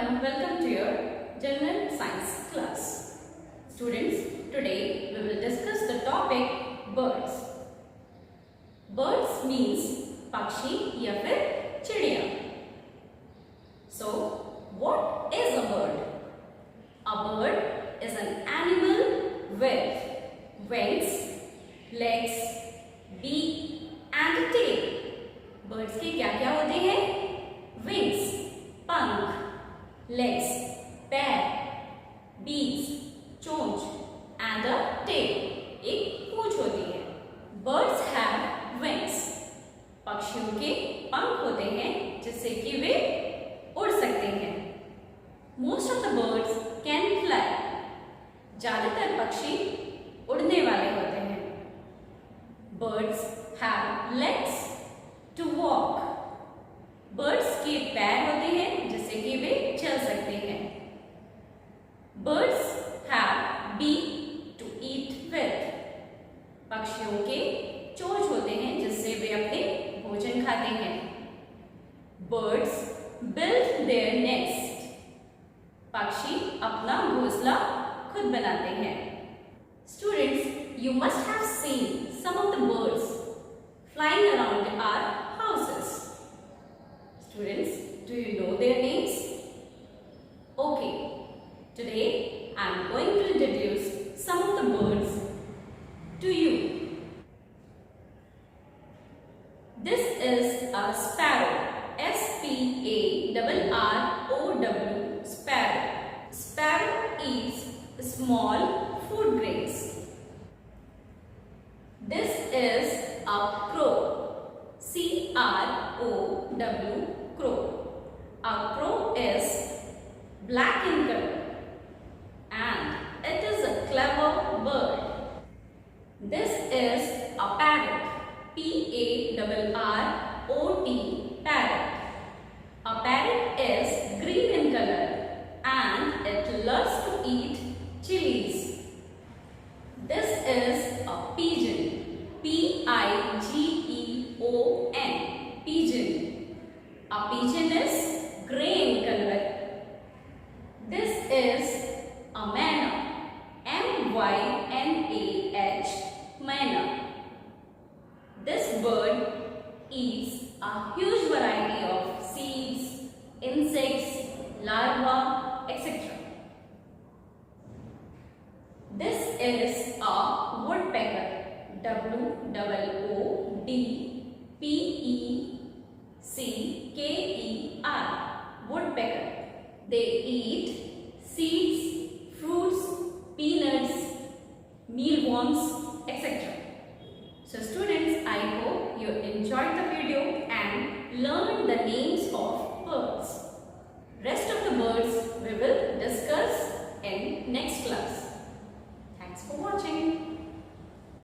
everyone, welcome to your General Science class. Students, today we will discuss the topic birds. Birds means pakshi या फिर चिड़िया. So, what is a bird? A bird is an animal with wings, legs, beak and tail. Birds के क्या-क्या होते हैं? Wings, पंख, legs, पैर, beaks, चोंच and a tail, एक पूंछ होती है. Birds have wings. पक्षियों के पंख होते हैं जिससे कि वे उड़ सकते हैं. Most of the birds can fly. ज्यादातर पक्षी उड़ने वाले होते हैं. Birds have legs to walk. Birds के पैर होते हैं जिससे कि वे चल सकते हैं. Birds have beak to eat with. पक्षियों के चोंच होते हैं जिससे वे अपने भोजन खाते हैं. Birds build their nest. पक्षी अपना घोंसला खुद बनाते हैं. Students, you must have seen some of the birds flying around our houses. Students, do you know their names? Okay, today I am going to introduce some of the birds to you. This is a sparrow. S-P-A-R-R-O-W, sparrow. Sparrow eats small food grains. This is a crow. C-R-O-W, crow. A crow is black in color and it is a clever bird. This is a parrot. P-A-R-R-O-T, parrot. A parrot is green in color and it loves to eat chilies. This is a pigeon. P-I-G-E-O-N, pigeon. A pigeon is grey in color. This is a myna. M-Y-N-A-H, myna. This bird eats a huge variety of seeds, insects, larvae, etc. This is a woodpecker. W-O-O-D-P-E-C-K-E-R, woodpecker. They eat seeds, fruits, peanuts, mealworms, etc. So students, I hope you enjoyed the video and learned the names of birds. Rest of the birds we will discuss in next class. Thanks for watching.